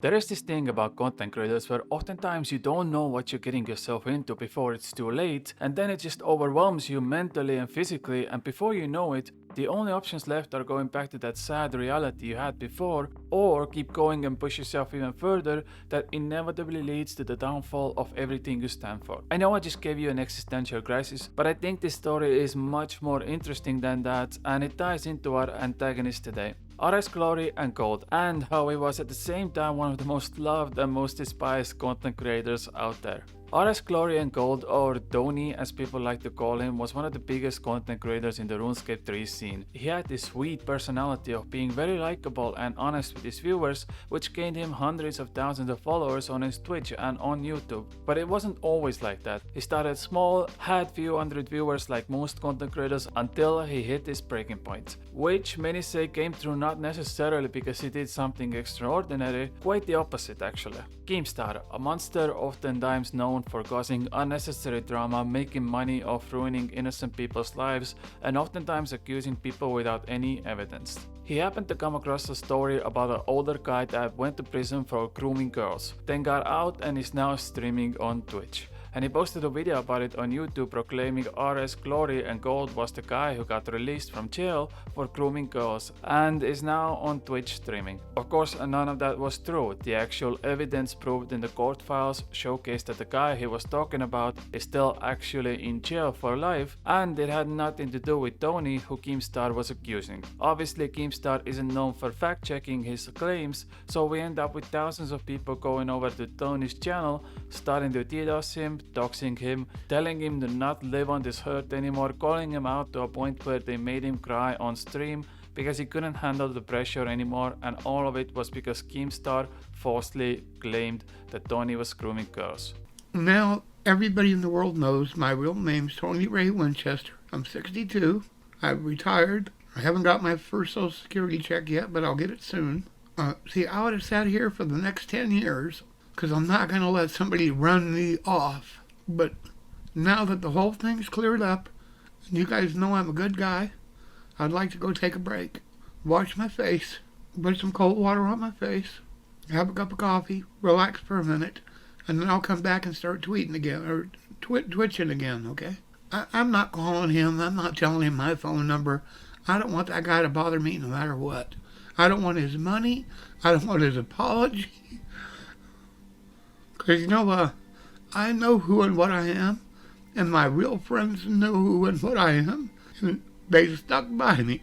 There is this thing about content creators where oftentimes you don't know what you're getting yourself into before it's too late, and then it just overwhelms you mentally and physically, and before you know it, the only options left are going back to that sad reality you had before, or keep going and push yourself even further that inevitably leads to the downfall of everything you stand for. I know I just gave you an existential crisis, but I think this story is much more interesting than that, and it ties into our antagonist today. RSGloryAndGold, and how he was at the same time one of the most loved and most despised content creators out there. RSGloryAndGold, or Tony as people like to call him, was one of the biggest content creators in the Runescape 3 scene. He had this sweet personality of being very likable and honest with his viewers, which gained him hundreds of thousands of followers on his Twitch and on YouTube. But it wasn't always like that. He started small, had few hundred viewers like most content creators until he hit his breaking point, which many say came through not necessarily because he did something extraordinary, quite the opposite actually. Keemstar, a monster oftentimes known for causing unnecessary drama, making money off ruining innocent people's lives, and oftentimes accusing people without any evidence. He happened to come across a story about an older guy that went to prison for grooming girls, then got out and is now streaming on Twitch. And he posted a video about it on YouTube proclaiming RSGloryAndGold was the guy who got released from jail for grooming girls and is now on Twitch streaming. Of course, none of that was true. The actual evidence proved in the court files showcased that the guy he was talking about is still actually in jail for life, and it had nothing to do with Tony, who Keemstar was accusing. Obviously, Keemstar isn't known for fact-checking his claims, so we end up with thousands of people going over to Tony's channel, starting to DDoS him, doxing him, telling him to not live on this hurt anymore, calling him out to a point where they made him cry on stream because he couldn't handle the pressure anymore, and all of it was because Keemstar falsely claimed that Tony was grooming girls. Now, everybody in the world knows my real name's Tony Ray Winchester. I'm 62. I've retired. I haven't got my first Social Security check yet, but I'll get it soon. See, I would have sat here for the next 10 years because I'm not going to let somebody run me off. But now that the whole thing's cleared up, and you guys know I'm a good guy, I'd like to go take a break, wash my face, put some cold water on my face, have a cup of coffee, relax for a minute, and then I'll come back and start tweeting again, or twitching again, okay? I'm not calling him. I'm not telling him my phone number. I don't want that guy to bother me no matter what. I don't want his money. I don't want his apology. Because, I know who and what I am, and my real friends know who and what I am, and they stuck by me.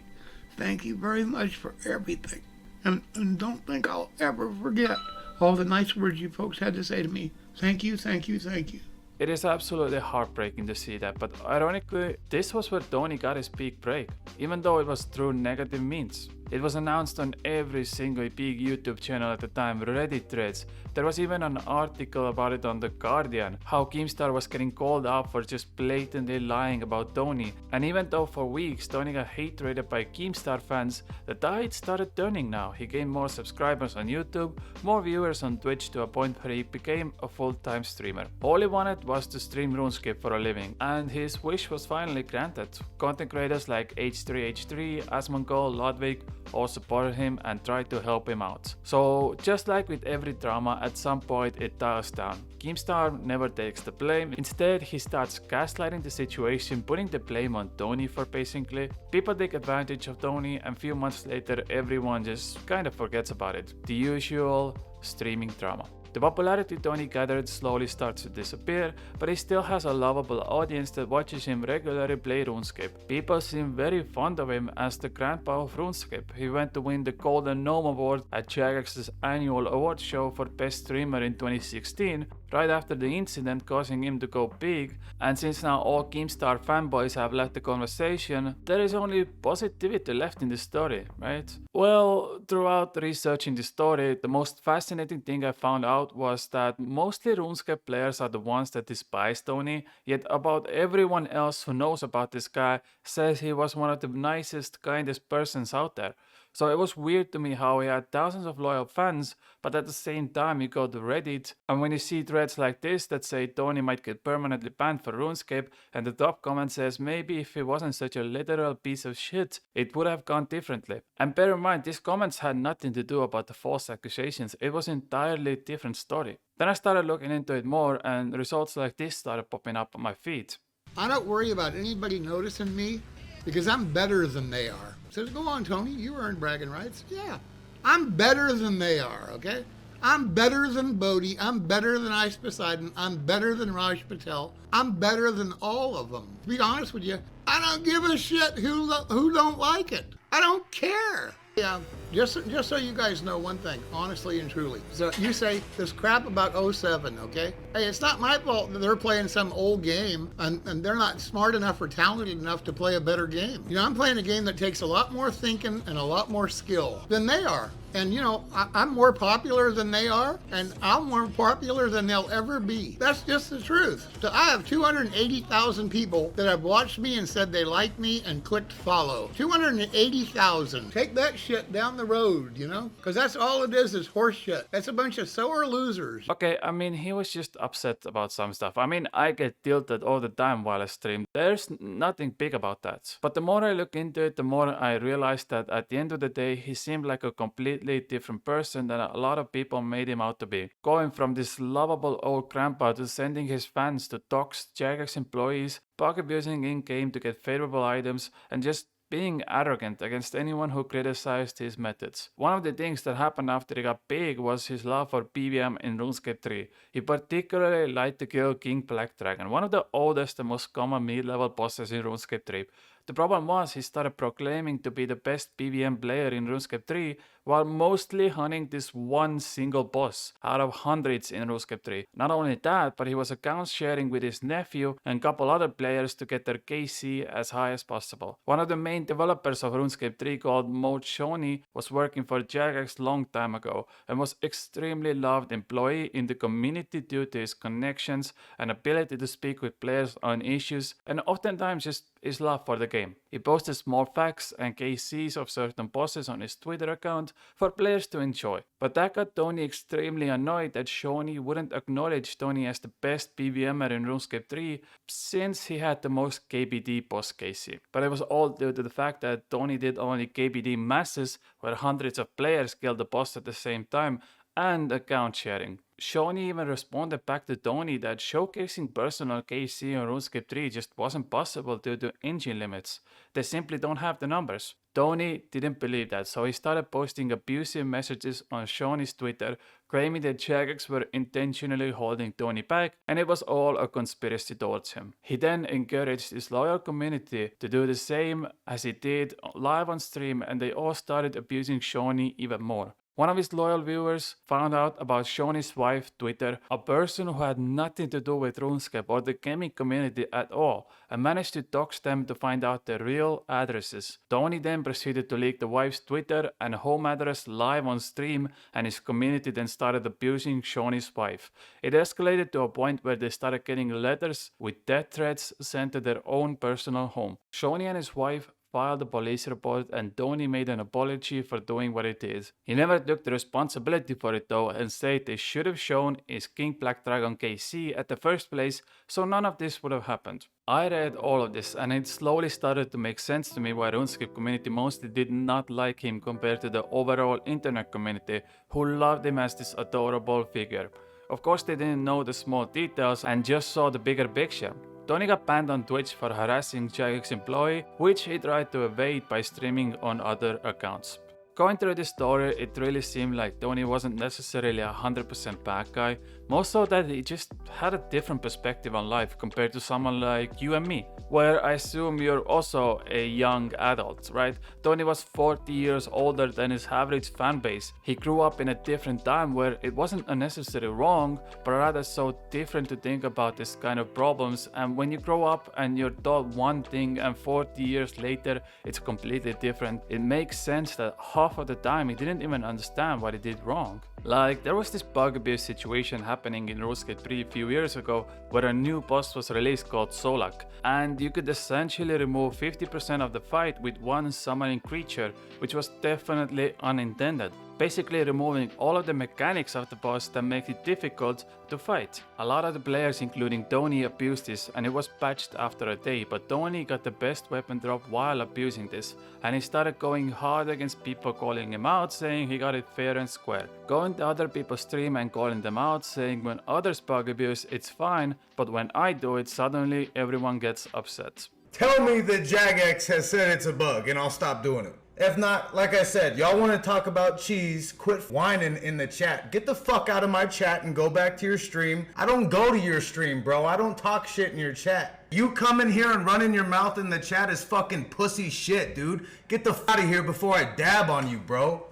Thank you very much for everything. And don't think I'll ever forget all the nice words you folks had to say to me. Thank you, thank you, thank you. It is absolutely heartbreaking to see that, but ironically, this was where Tony got his big break, even though it was through negative means. It was announced on every single big YouTube channel at the time, Reddit threads. There was even an article about it on The Guardian, how Keemstar was getting called out for just blatantly lying about Tony. And even though for weeks Tony got hate-rated by Keemstar fans, the tide started turning now. He gained more subscribers on YouTube, more viewers on Twitch, to a point where he became a full-time streamer. All he wanted was to stream RuneScape for a living, and his wish was finally granted. Content creators like H3H3, Asmongold, Ludwig all supported him and tried to help him out. So just like with every drama, at some point it dies down. Keemstar never takes the blame. Instead, he starts gaslighting the situation, putting the blame on Tony for basically. People take advantage of Tony, and few months later everyone just kind of forgets about it. The usual streaming drama. The popularity Tony gathered slowly starts to disappear, but he still has a lovable audience that watches him regularly play RuneScape. People seem very fond of him as the grandpa of RuneScape. He went to win the Golden Gnome Award at Jagex's annual award show for Best Streamer in 2016, right after the incident causing him to go big, and since now all Keemstar fanboys have left the conversation, there is only positivity left in the story, right? Well, throughout researching the story, the most fascinating thing I found out was that mostly RuneScape players are the ones that despise Tony, yet about everyone else who knows about this guy says he was one of the nicest, kindest persons out there. So it was weird to me how he had thousands of loyal fans, but at the same time you go to Reddit, and when you see threads like this that say Tony might get permanently banned for RuneScape, and the top comment says maybe if he wasn't such a literal piece of shit, it would have gone differently. And bear in mind, these comments had nothing to do about the false accusations, it was an entirely different story. Then I started looking into it more, and results like this started popping up on my feed. I don't worry about anybody noticing me because I'm better than they are. Says, go on, Tony, you earned bragging rights. Yeah, I'm better than they are, okay? I'm better than Bodhi. I'm better than Ice Poseidon. I'm better than Raj Patel. I'm better than all of them. To be honest with you, I don't give a shit who don't like it. I don't care. Yeah, just so you guys know one thing, honestly and truly. So you say this crap about 07, okay? Hey, it's not my fault that they're playing some old game and they're not smart enough or talented enough to play a better game. You know, I'm playing a game that takes a lot more thinking and a lot more skill than they are. And you know, I'm more popular than they are, and I'm more popular than they'll ever be. That's just the truth. So I have 280,000 people that have watched me and said they like me and clicked follow. 280,000. Take that shit down the road, you know? Because that's all it is horse shit. That's a bunch of sore losers. Okay, I mean, he was just upset about some stuff. I mean, I get tilted all the time while I stream. There's nothing big about that. But the more I look into it, the more I realize that at the end of the day, he seemed like a completely different person than a lot of people made him out to be. Going from this lovable old grandpa to sending his fans to dox Jagex employees, bug abusing in-game to get favorable items, and just being arrogant against anyone who criticized his methods. One of the things that happened after he got big was his love for PvM in RuneScape 3. He particularly liked to kill King Black Dragon, one of the oldest and most common mid-level bosses in RuneScape 3. The problem was he started proclaiming to be the best PvM player in RuneScape 3 while mostly hunting this one single boss out of hundreds in RuneScape 3. Not only that, but he was account sharing with his nephew and couple other players to get their KC as high as possible. One of the main developers of RuneScape 3 called Shoni was working for Jagex long time ago and was extremely loved employee in the community due to his connections and ability to speak with players on issues and oftentimes just his love for the game. He posted small facts and KCs of certain bosses on his Twitter account for players to enjoy. But that got Tony extremely annoyed that Shoni wouldn't acknowledge Tony as the best PvMer in RuneScape 3 since he had the most KBD post KC. But it was all due to the fact that Tony did only KBD masses where hundreds of players killed the boss at the same time and account sharing. Shoni even responded back to Tony that showcasing personal KC on RuneScape 3 just wasn't possible due to engine limits. They simply don't have the numbers. Tony didn't believe that, so he started posting abusive messages on Shoni's Twitter, claiming that Jagex were intentionally holding Tony back and it was all a conspiracy towards him. He then encouraged his loyal community to do the same as he did live on stream, and they all started abusing Shoni even more. One of his loyal viewers found out about Shoni's wife Twitter, a person who had nothing to do with RuneScape or the gaming community at all, and managed to dox them to find out their real addresses. Tony then proceeded to leak the wife's Twitter and home address live on stream, and his community then started abusing Shoni's wife. It escalated to a point where they started getting letters with death threats sent to their own personal home. Shoni and his wife filed a police report, and Tony made an apology for doing what he did. He never took the responsibility for it though and said they should have shown his King Black Dragon KC at the first place, so none of this would have happened. I read all of this and it slowly started to make sense to me why RuneScape community mostly did not like him compared to the overall internet community who loved him as this adorable figure. Of course they didn't know the small details and just saw the bigger picture. Tony got banned on Twitch for harassing Jagex employee, which he tried to evade by streaming on other accounts. Going through this story, it really seemed like Tony wasn't necessarily a 100% bad guy, more so that he just had a different perspective on life compared to someone like you and me, where I assume you're also a young adult, right? Tony was 40 years older than his average fan base. He grew up in a different time where it wasn't unnecessarily wrong, but rather so different to think about this kind of problems, and when you grow up and you're taught one thing and 40 years later it's completely different, it makes sense that half half of the time he didn't even understand what he did wrong. Like, there was this bug abuse situation happening in Runescape 3 a few years ago where a new boss was released called Solak, and you could essentially remove 50% of the fight with one summoning creature, which was definitely unintended. Basically removing all of the mechanics of the boss that make it difficult to fight. A lot of the players including Tony abused this, and it was patched after a day, but Tony got the best weapon drop while abusing this, and he started going hard against people, calling him out, saying he got it fair and square. Going to other people's stream and calling them out, saying when others bug abuse it's fine, but when I do it suddenly everyone gets upset. Tell me that Jagex has said it's a bug and I'll stop doing it. If not, like I said, y'all want to talk about cheese, quit whining in the chat. Get the fuck out of my chat and go back to your stream. I don't go to your stream, bro. I don't talk shit in your chat. You come in here and running your mouth in the chat is fucking pussy shit, dude. Get the fuck out of here before I dab on you, bro.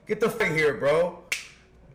Get the fuck here, bro.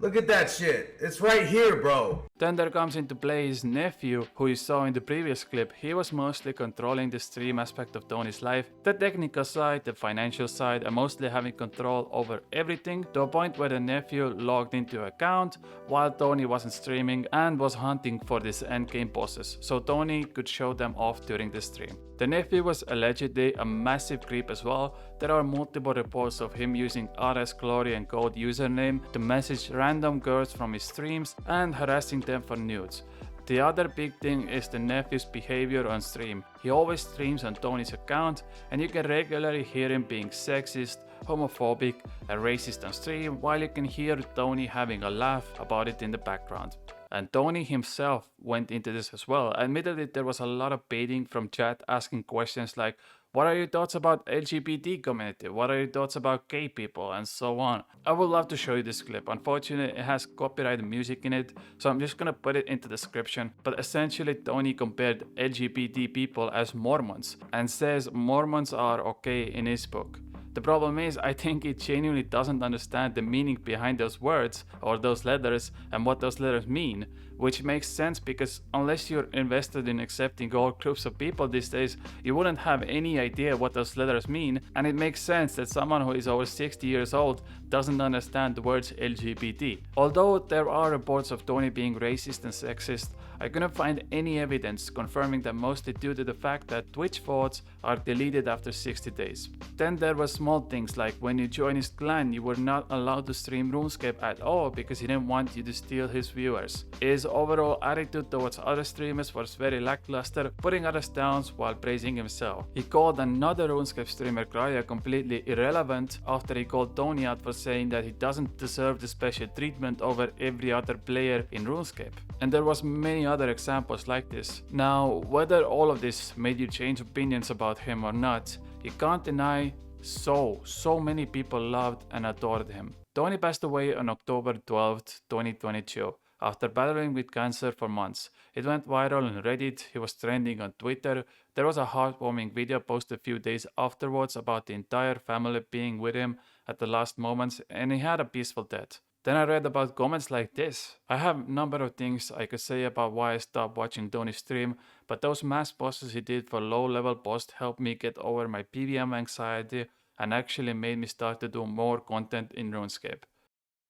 Look at that shit. It's right here, bro. Then there comes into play his nephew, who you saw in the previous clip. He was mostly controlling the stream aspect of Tony's life, the technical side, the financial side, and mostly having control over everything, to a point where the nephew logged into an account while Tony wasn't streaming and was hunting for these endgame bosses, so Tony could show them off during the stream. The nephew was allegedly a massive creep as well. There are multiple reports of him using RSGloryAndGold username to message random girls from his streams and harassing them for nudes. The other big thing is the nephew's behavior on stream. He always streams on Tony's account, and you can regularly hear him being sexist, homophobic, and racist on stream, while you can hear Tony having a laugh about it in the background. And Tony himself went into this as well. Admittedly, there was a lot of baiting from chat asking questions like, what are your thoughts about LGBT community? What are your thoughts about gay people? And so on. I would love to show you this clip. Unfortunately, it has copyrighted music in it, so I'm just gonna put it into the description. But essentially, Tony compared LGBT people as Mormons and says Mormons are okay in his book. The problem is, I think he genuinely doesn't understand the meaning behind those words or those letters and what those letters mean, which makes sense because unless you're invested in accepting all groups of people these days, you wouldn't have any idea what those letters mean, and it makes sense that someone who is over 60 years old doesn't understand the words LGBT. Although there are reports of Tony being racist and sexist, I couldn't find any evidence confirming that, mostly due to the fact that Twitch VODs are deleted after 60 days. Then there were small things like when you join his clan, you were not allowed to stream RuneScape at all because he didn't want you to steal his viewers. His overall attitude towards other streamers was very lackluster, putting others down while praising himself. He called another RuneScape streamer, Kraya, completely irrelevant after he called Tony out for saying that he doesn't deserve the special treatment over every other player in RuneScape. And there was many other examples like this. Now, whether all of this made you change opinions about him or not, you can't deny so many people loved and adored him. Tony passed away on October 12th, 2022. After battling with cancer for months. It went viral on Reddit, he was trending on Twitter, there was a heartwarming video posted a few days afterwards about the entire family being with him at the last moments, and he had a peaceful death. Then I read about comments like this. I have a number of things I could say about why I stopped watching Tony stream, but those mass bosses he did for low level boss helped me get over my PvM anxiety and actually made me start to do more content in RuneScape.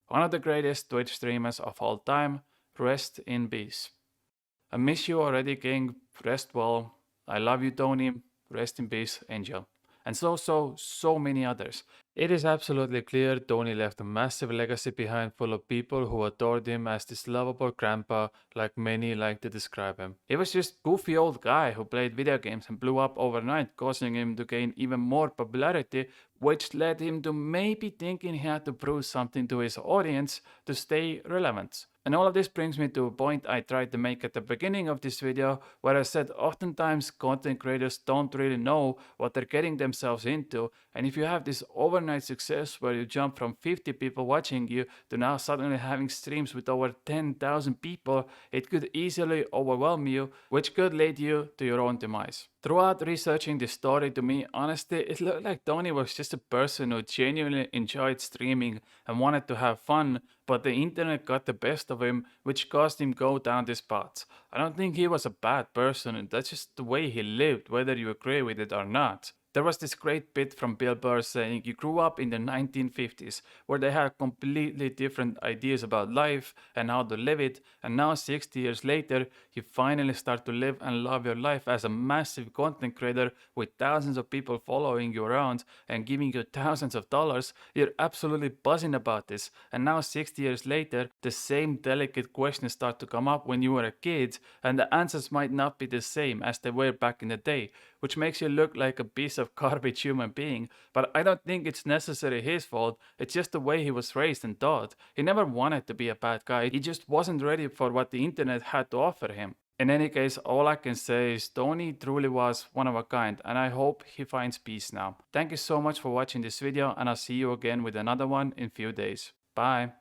One of the greatest Twitch streamers of all time, rest in peace. I miss you already, King, rest well. I love you, Tony, rest in peace, Angel. And so many others. It is absolutely clear Tony left a massive legacy behind full of people who adored him as this lovable grandpa, like many like to describe him. He was just goofy old guy who played video games and blew up overnight, causing him to gain even more popularity, which led him to maybe thinking he had to prove something to his audience to stay relevant. And all of this brings me to a point I tried to make at the beginning of this video, where I said oftentimes content creators don't really know what they're getting themselves into, and if you have this overnight success where you jump from 50 people watching you to now suddenly having streams with over 10,000 people, it could easily overwhelm you, which could lead you to your own demise. Throughout researching this story, to me, honestly, it looked like Tony was just a person who genuinely enjoyed streaming and wanted to have fun, but the internet got the best of him, which caused him go down this path. I don't think he was a bad person, and that's just the way he lived, whether you agree with it or not. There was this great bit from Bill Burr saying you grew up in the 1950s where they had completely different ideas about life and how to live it, and now 60 years later you finally start to live and love your life as a massive content creator with thousands of people following you around and giving you thousands of dollars. You're absolutely buzzing about this, and now 60 years later the same delicate questions start to come up when you were a kid, and the answers might not be the same as they were back in the day, which makes you look like a piece of garbage human being. But I don't think it's necessarily his fault, it's just the way he was raised and taught. He never wanted to be a bad guy, he just wasn't ready for what the internet had to offer him. In any case, all I can say is Tony truly was one of a kind, and I hope he finds peace now. Thank you so much for watching this video, and I'll see you again with another one in few days. Bye!